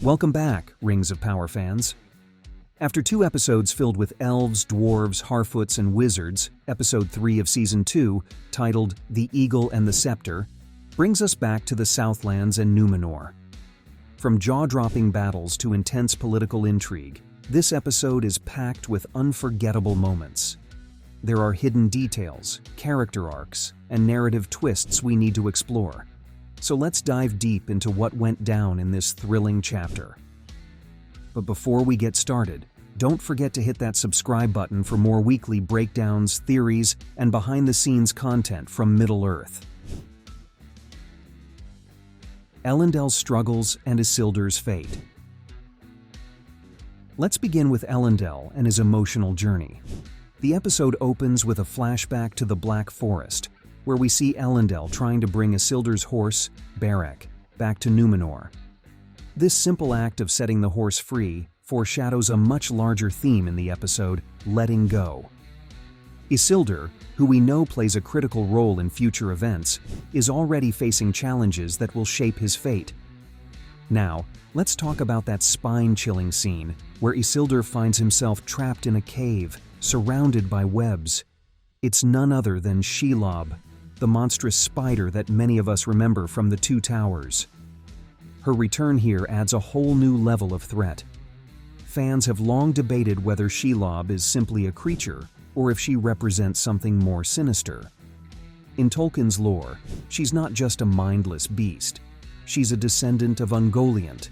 Welcome back, Rings of Power fans. After 2 episodes filled with elves, dwarves, harfoots, and wizards, episode 3 of season 2, titled The Eagle and the Scepter, brings us back to the Southlands and Númenor. From jaw-dropping battles to intense political intrigue, this episode is packed with unforgettable moments. There are hidden details, character arcs, and narrative twists we need to explore. So let's dive deep into what went down in this thrilling chapter. But before we get started, don't forget to hit that subscribe button for more weekly breakdowns, theories, and behind-the-scenes content from Middle-earth. Elendil's struggles and Isildur's fate. Let's begin with Elendil and his emotional journey. The episode opens with a flashback to the Black Forest, where we see Elendil trying to bring Isildur's horse, Beric, back to Númenor. This simple act of setting the horse free foreshadows a much larger theme in the episode, letting go. Isildur, who we know plays a critical role in future events, is already facing challenges that will shape his fate. Now, let's talk about that spine-chilling scene where Isildur finds himself trapped in a cave, surrounded by webs. It's none other than Shelob, the monstrous spider that many of us remember from the Two Towers. Her return here adds a whole new level of threat. Fans have long debated whether Shelob is simply a creature or if she represents something more sinister. In Tolkien's lore, she's not just a mindless beast. She's a descendant of Ungoliant,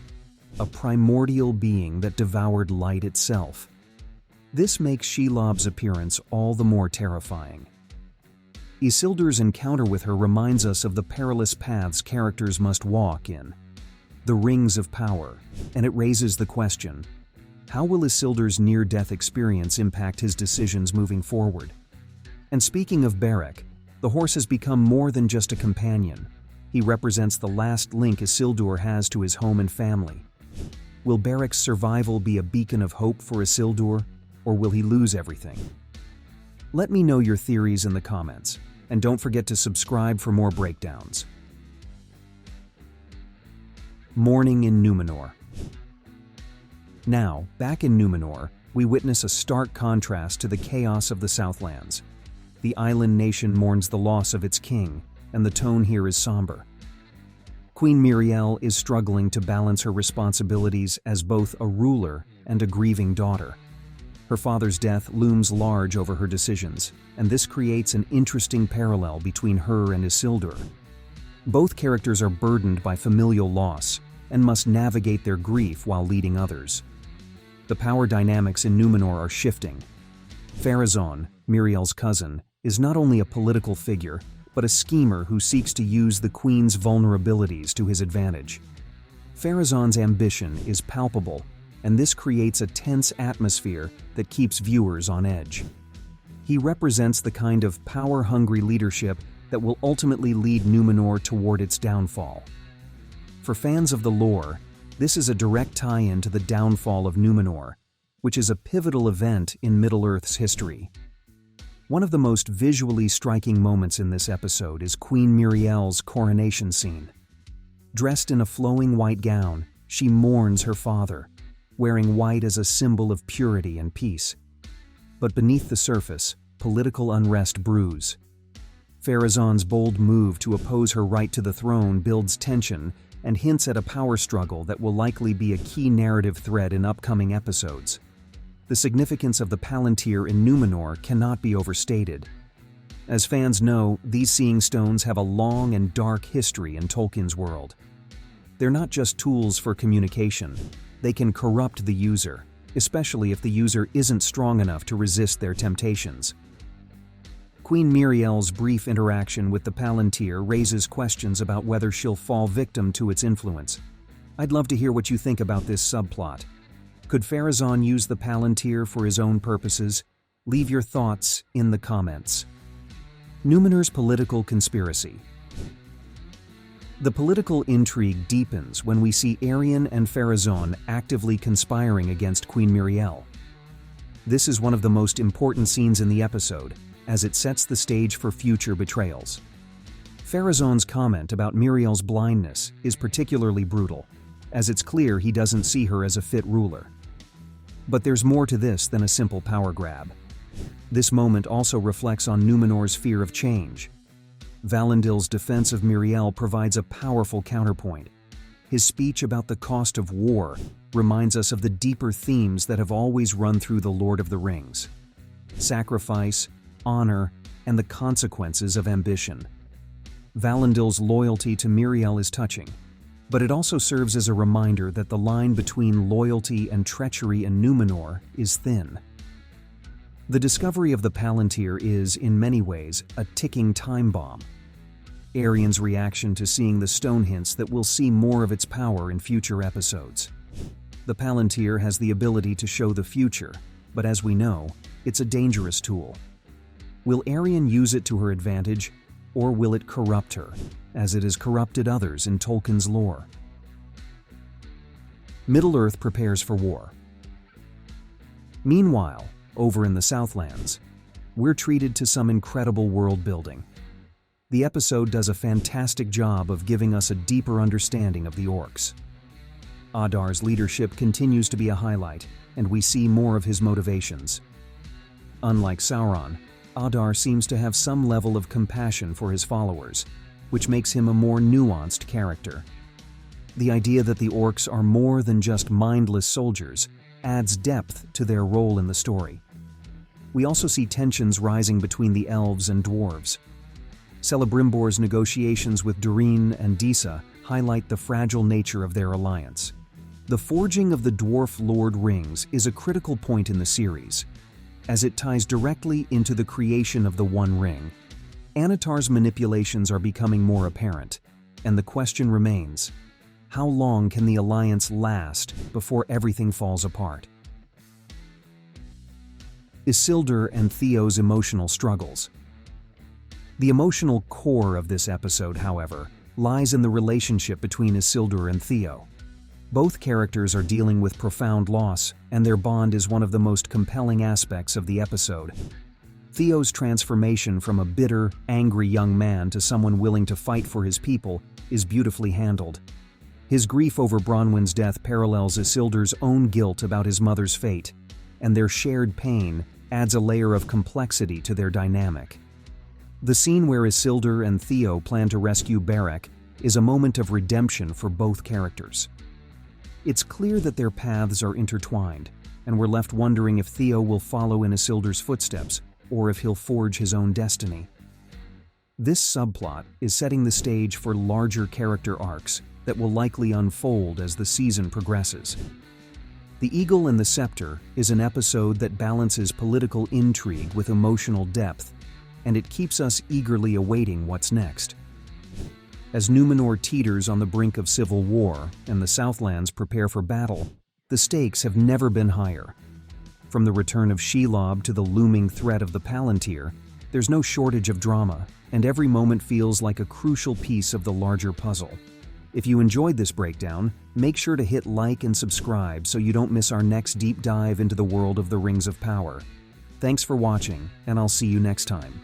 a primordial being that devoured light itself. This makes Shelob's appearance all the more terrifying. Isildur's encounter with her reminds us of the perilous paths characters must walk in, the Rings of Power, and it raises the question, how will Isildur's near-death experience impact his decisions moving forward? And speaking of Beric, the horse has become more than just a companion. He represents the last link Isildur has to his home and family. Will Beric's survival be a beacon of hope for Isildur, or will he lose everything? Let me know your theories in the comments, and don't forget to subscribe for more breakdowns. Mourning in Númenor. Now, back in Númenor, we witness a stark contrast to the chaos of the Southlands. The island nation mourns the loss of its king, and the tone here is somber. Queen Miriel is struggling to balance her responsibilities as both a ruler and a grieving daughter. Her father's death looms large over her decisions, and this creates an interesting parallel between her and Isildur. Both characters are burdened by familial loss and must navigate their grief while leading others. The power dynamics in Númenor are shifting. Pharazôn, Miriel's cousin, is not only a political figure, but a schemer who seeks to use the queen's vulnerabilities to his advantage. Pharazôn's ambition is palpable, and this creates a tense atmosphere that keeps viewers on edge. He represents the kind of power-hungry leadership that will ultimately lead Númenor toward its downfall. For fans of the lore, this is a direct tie-in to the downfall of Númenor, which is a pivotal event in Middle-earth's history. One of the most visually striking moments in this episode is Queen Miriel's coronation scene. Dressed in a flowing white gown, she mourns her father, wearing white as a symbol of purity and peace. But beneath the surface, political unrest brews. Pharazôn's bold move to oppose her right to the throne builds tension and hints at a power struggle that will likely be a key narrative thread in upcoming episodes. The significance of the palantír in Númenor cannot be overstated. As fans know, these seeing stones have a long and dark history in Tolkien's world. They're not just tools for communication. They can corrupt the user, especially if the user isn't strong enough to resist their temptations. Queen Miriel's brief interaction with the palantír raises questions about whether she'll fall victim to its influence. I'd love to hear what you think about this subplot. Could Pharazôn use the palantír for his own purposes? Leave your thoughts in the comments. Númenor's political conspiracy. The political intrigue deepens when we see Arianne and Pharazôn actively conspiring against Queen Miriel. This is one of the most important scenes in the episode, as it sets the stage for future betrayals. Pharazôn's comment about Miriel's blindness is particularly brutal. as it's clear he doesn't see her as a fit ruler. But there's more to this than a simple power grab. This moment also reflects on Númenor's fear of change. Valandil's defense of Míriel provides a powerful counterpoint. His speech about the cost of war reminds us of the deeper themes that have always run through The Lord of the Rings: sacrifice, honor, and the consequences of ambition. Valandil's loyalty to Míriel is touching, but it also serves as a reminder that the line between loyalty and treachery in Númenor is thin. The discovery of the palantír is, in many ways, a ticking time bomb. Arian's reaction to seeing the stone hints that we'll see more of its power in future episodes. The palantír has the ability to show the future, but as we know, it's a dangerous tool. Will Arian use it to her advantage, or will it corrupt her, as it has corrupted others in Tolkien's lore? Middle-earth prepares for war. Meanwhile, over in the Southlands, we're treated to some incredible world building. The episode does a fantastic job of giving us a deeper understanding of the orcs. Adar's leadership continues to be a highlight, and we see more of his motivations. Unlike Sauron, Adar seems to have some level of compassion for his followers, which makes him a more nuanced character. The idea that the orcs are more than just mindless soldiers adds depth to their role in the story. We also see tensions rising between the elves and dwarves. Celebrimbor's negotiations with Durin and Disa highlight the fragile nature of their alliance. The forging of the Dwarf Lord rings is a critical point in the series, as it ties directly into the creation of the One Ring. Anatar's manipulations are becoming more apparent, and the question remains: how long can the alliance last before everything falls apart? Isildur and Theo's emotional struggles. The emotional core of this episode, however, lies in the relationship between Isildur and Theo. Both characters are dealing with profound loss, and their bond is one of the most compelling aspects of the episode. Theo's transformation from a bitter, angry young man to someone willing to fight for his people is beautifully handled. His grief over Bronwyn's death parallels Isildur's own guilt about his mother's fate, and their shared pain adds a layer of complexity to their dynamic. The scene where Isildur and Theo plan to rescue Beric is a moment of redemption for both characters. It's clear that their paths are intertwined, and we're left wondering if Theo will follow in Isildur's footsteps, or if he'll forge his own destiny. This subplot is setting the stage for larger character arcs that will likely unfold as the season progresses. The Eagle and the Scepter is an episode that balances political intrigue with emotional depth, and it keeps us eagerly awaiting what's next. As Númenor teeters on the brink of civil war and the Southlands prepare for battle, the stakes have never been higher. From the return of Shelob to the looming threat of the palantír, there's no shortage of drama, and every moment feels like a crucial piece of the larger puzzle. If you enjoyed this breakdown, make sure to hit like and subscribe so you don't miss our next deep dive into the world of the Rings of Power. Thanks for watching, and I'll see you next time.